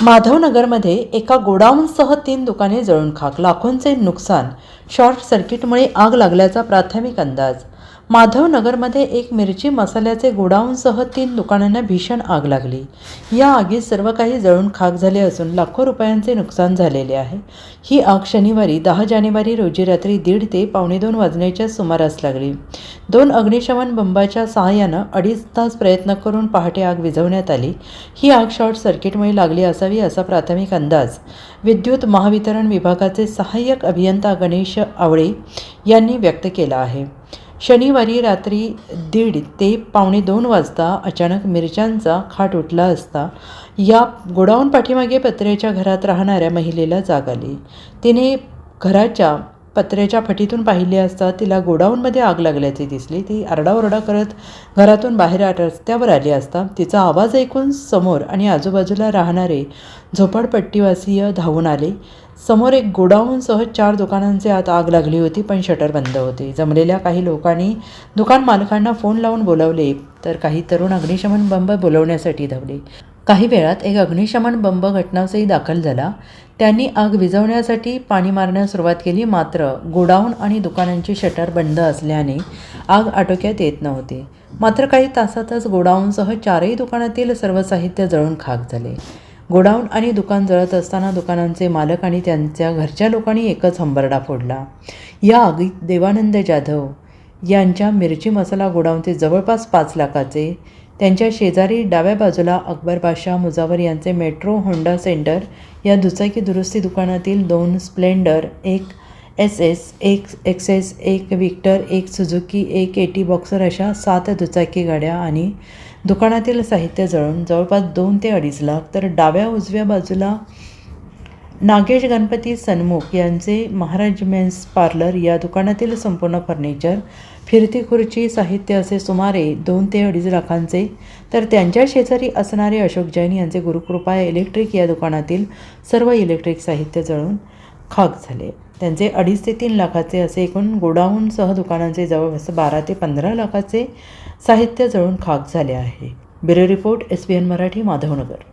माधवनगरमध्ये एका गोडाऊनसह 3 दुकाने जळून खाक, लाखोंचे नुकसान. शॉर्ट सर्किटमुळे आग लागल्याचा प्राथमिक अंदाज. माधवनगरमध्ये एक मिरची मसाल्याचे गोडाऊनसह 3 दुकानांना भीषण आग लागली. या आगीत सर्व काही जळून खाक झाले असून लाखो रुपयांचे नुकसान झालेले आहे. ही आग शनिवारी 10 जानेवारी रोजी रात्री 1:30 ते 1:45 वाजण्याच्या सुमारास लागली. 2 अग्निशमन बंबाच्या सहाय्यानं 2.5 तास प्रयत्न करून पहाटे आग विझवण्यात आली. ही आग शॉर्ट सर्किटमुळे लागली असावी असा प्राथमिक अंदाज विद्युत महावितरण विभागाचे सहाय्यक अभियंता गणेश आवळे यांनी व्यक्त केला आहे. शनिवारी रात्री 1:30 ते 1:45 वाजता अचानक मिरच्यांचा खाट उठला असता या गोडाऊन पाठीमागे पत्र्याच्या घरात राहणाऱ्या महिलेला जाग आली. तिने घराच्या पत्र्याच्या फटीतून पाहिले असता तिला गोडाऊनमध्ये आग लागल्याचे दिसले. ती आरडाओरडा करत घरातून बाहेर रस्त्यावर आली असता तिचा आवाज ऐकून समोर आणि आजूबाजूला राहणारे झोपडपट्टीवासीय धावून आले. समोर एक गोडाऊनसह 4 दुकानांचे आत आग लागली होती, पण शटर बंद होते. जमलेल्या काही लोकांनी दुकान मालकांना फोन लावून बोलावले, तर काही तरुण अग्निशमन बंब बोलवण्यासाठी धावले. काही वेळात एक अग्निशमन बंब घटनास्थळी दाखल झाला. त्यांनी आग विझवण्यासाठी पाणी मारण्यास सुरुवात केली. मात्र गोडाऊन आणि दुकानांची शटर बंद असल्याने आग आटोक्यात येत नव्हती. मात्र काही तासातच गोडाऊनसह 4ही दुकानातील सर्व साहित्य जळून खाक झाले. गोडाऊन आणि दुकान जळत असताना दुकानांचे मालक आणि त्यांच्या घरच्या लोकांनी एकच हंबरडा फोडला. या आगीत देवानंद जाधव यांच्या मिरची मसाला गोडाऊनचे जवळपास 5 लाखाचे, त्यांच्या शेजारी डाव्या बाजूला अकबर बादशाह मुजावर यांचे मेट्रो होंडा सेंटर या दुचाकी दुरुस्ती दुकानातील 2 Splendor, 1 SS, 1 XS, 1 Victor, 1 Suzuki, 1 AT Boxer अशा 7 दुचाकी गाड्या आणि दुकानातील साहित्य जळून जवळपास 2 ते 2.5 लाख, तर डाव्या उजव्या बाजूला नागेश गणपती सनमुख यांचे महाराज मेन्स पार्लर या दुकानातील संपूर्ण फर्निचर, फिरती खुर्ची साहित्य असे सुमारे 2 ते 2.5 लाखांचे, तर त्यांच्या शेजारी असणारे अशोक जैन यांचे गुरुकृपा इलेक्ट्रिक या दुकानातील सर्व इलेक्ट्रिक साहित्य जळून खाक झाले. त्यांचे 2.5 ते 3 लाखाचे असे एकूण गोडाऊनसह दुकानांचे जवळपास 12 ते 15 लाखाचे साहित्य जळून खाक झाले आहे. Bureau report, SBN Marathi, Madhavnagar.